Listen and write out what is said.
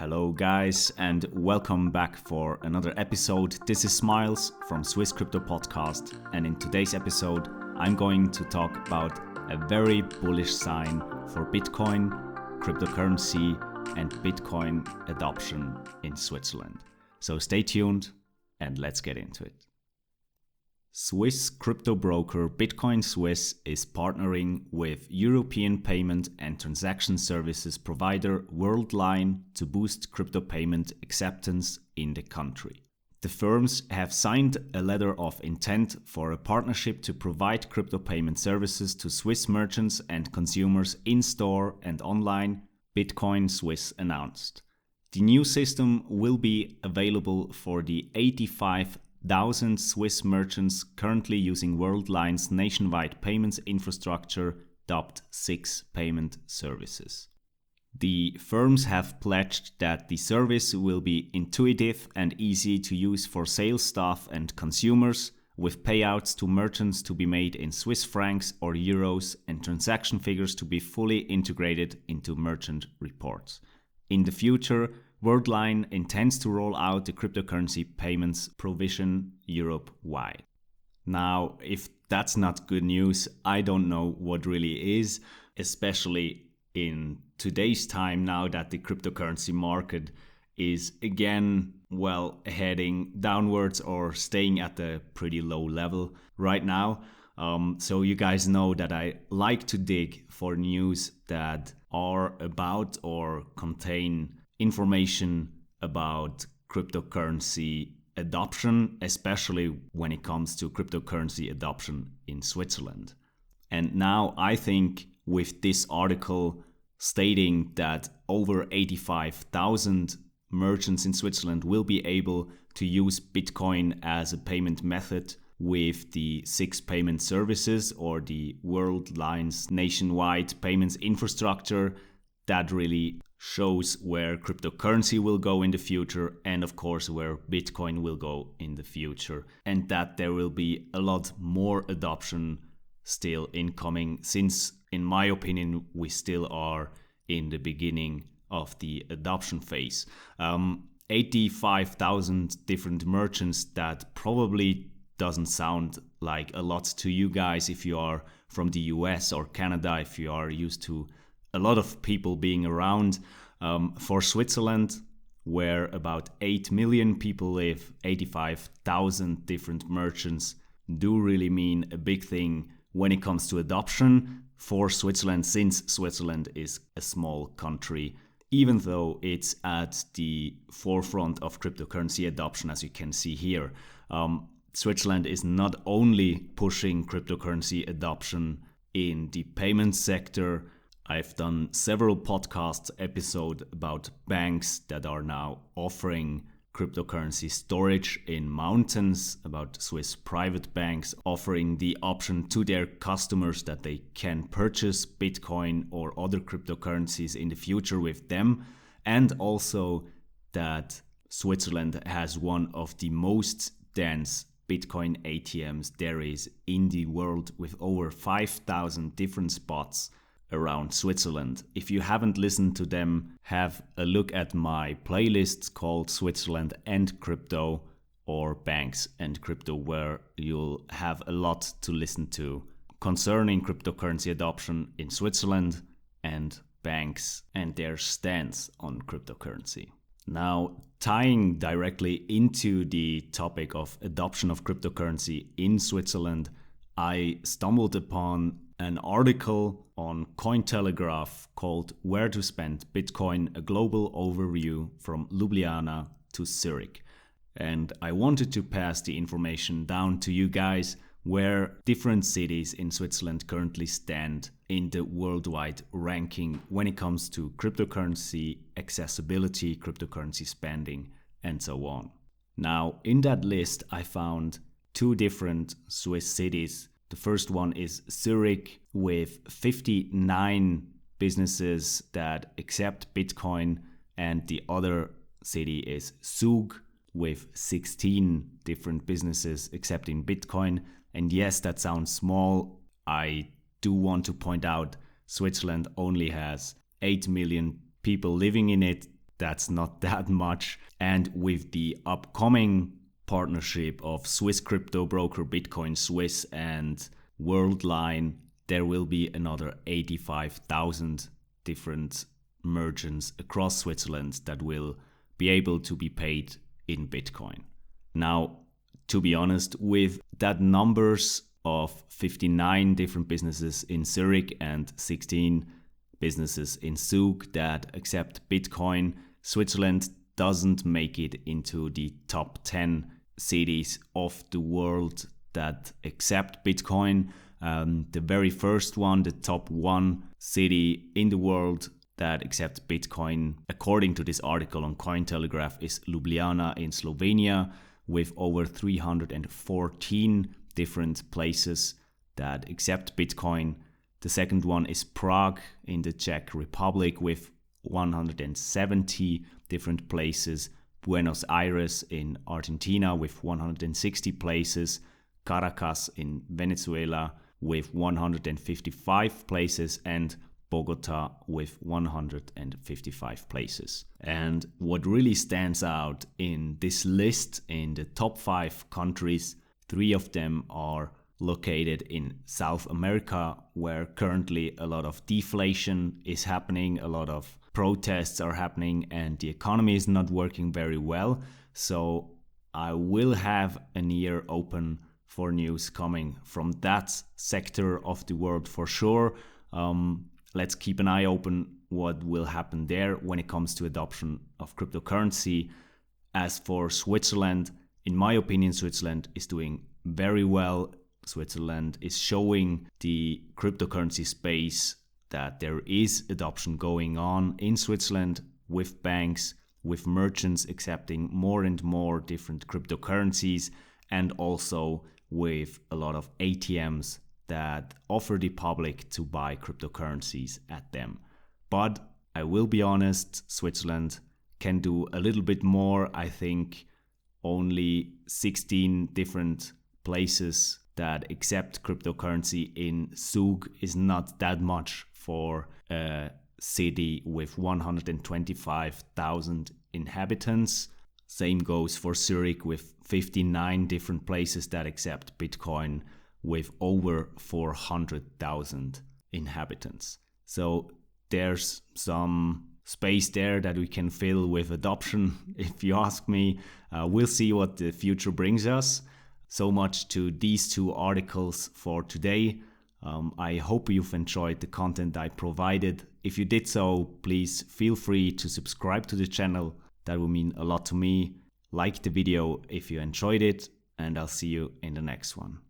Hello guys and welcome back for another episode. This is Smiles from Swiss Crypto Podcast, and in today's episode I'm going to talk about a very bullish sign for Bitcoin, cryptocurrency and Bitcoin adoption in Switzerland. So stay tuned and let's get into it. Swiss crypto broker Bitcoin Swiss is partnering with European payment and transaction services provider Worldline to boost crypto payment acceptance in the country. The firms have signed a letter of intent for a partnership to provide crypto payment services to Swiss merchants and consumers in-store and online, Bitcoin Swiss announced. The new system will be available for the 85,000 Swiss merchants currently using Worldline's nationwide payments infrastructure dubbed SIX payment services. The firms have pledged that the service will be intuitive and easy to use for sales staff and consumers, with payouts to merchants to be made in Swiss francs or euros and transaction figures to be fully integrated into merchant reports. In the future, Worldline intends to roll out the cryptocurrency payments provision Europe-wide. Now, if that's not good news, I don't know what really is, especially in today's time now that the cryptocurrency market is again, heading downwards or staying at a pretty low level right now. So you guys know that I like to dig for news that are about or contain information about cryptocurrency adoption, especially when it comes to cryptocurrency adoption in Switzerland. And now I think with this article stating that over 85,000 merchants in Switzerland will be able to use Bitcoin as a payment method with the SIX payment services or the Worldline's nationwide payments infrastructure, that really shows where cryptocurrency will go in the future and of course where Bitcoin will go in the future, and that there will be a lot more adoption still incoming, since in my opinion we still are in the beginning of the adoption phase. 85,000 different merchants, that probably doesn't sound like a lot to you guys if you are from the US or Canada, if you are used to a lot of people being around. For Switzerland, where about 8 million people live, 85,000 different merchants do really mean a big thing when it comes to adoption for Switzerland, since Switzerland is a small country, even though it's at the forefront of cryptocurrency adoption, as you can see here. Switzerland is not only pushing cryptocurrency adoption in the payment sector. I've done several podcast episodes about banks that are now offering cryptocurrency storage in mountains, about Swiss private banks offering the option to their customers that they can purchase Bitcoin or other cryptocurrencies in the future with them, and also that Switzerland has one of the most dense Bitcoin ATMs there is in the world, with over 5,000 different spots around Switzerland. If you haven't listened to them, have a look at my playlists called Switzerland and Crypto or Banks and Crypto, where you'll have a lot to listen to concerning cryptocurrency adoption in Switzerland and banks and their stance on cryptocurrency. Now, tying directly into the topic of adoption of cryptocurrency in Switzerland, I stumbled upon an article on Cointelegraph called "Where to Spend Bitcoin, a Global Overview from Ljubljana to Zurich." And I wanted to pass the information down to you guys where different cities in Switzerland currently stand in the worldwide ranking when it comes to cryptocurrency accessibility, cryptocurrency spending, and so on. Now, in that list, I found two different Swiss cities. The first one is Zurich, with 59 businesses that accept Bitcoin, and the other city is Zug, with 16 different businesses accepting Bitcoin. And yes, that sounds small. I do want to point out Switzerland only has 8 million people living in it. that's not that much. And with the upcoming partnership of Swiss crypto broker Bitcoin Swiss and Worldline, there will be another 85,000 different merchants across Switzerland that will be able to be paid in Bitcoin. Now, to be honest, with that numbers of 59 different businesses in Zurich and 16 businesses in Zug that accept Bitcoin, Switzerland doesn't make it into the top 10 cities of the world that accept Bitcoin. The very first one, the top one city in the world that accepts Bitcoin, according to this article on Cointelegraph, is Ljubljana in Slovenia, with over 314 different places that accept Bitcoin. The second one is Prague in the Czech Republic, with 170 different places. Buenos Aires in Argentina with 160 places. Caracas in Venezuela with 155 places, and Bogota with 155 places. And what really stands out in this list, in the top 5 countries, 3 of them are located in South America, where currently a lot of deflation is happening, a lot of protests are happening, and the economy is not working very well. So I will have an ear open for news coming from that sector of the world for sure. Let's keep an eye open what will happen there when it comes to adoption of cryptocurrency. As for Switzerland, in my opinion, Switzerland is doing very well. Switzerland is showing the cryptocurrency space that there is adoption going on in Switzerland, with banks, with merchants accepting more and more different cryptocurrencies, and also with a lot of ATMs that offer the public to buy cryptocurrencies at them. But I will be honest, Switzerland can do a little bit more. I think only 16 different places that accept cryptocurrency in Zug is not that much for a city with 125,000 inhabitants. Same goes for Zurich, with 59 different places that accept Bitcoin with over 400,000 inhabitants. So there's some space there that we can fill with adoption, if you ask me. We'll see what the future brings us. So much to these 2 articles for today. I hope you've enjoyed the content I provided. If you did so, please feel free to subscribe to the channel. That would mean a lot to me. Like the video if you enjoyed it, and I'll see you in the next one.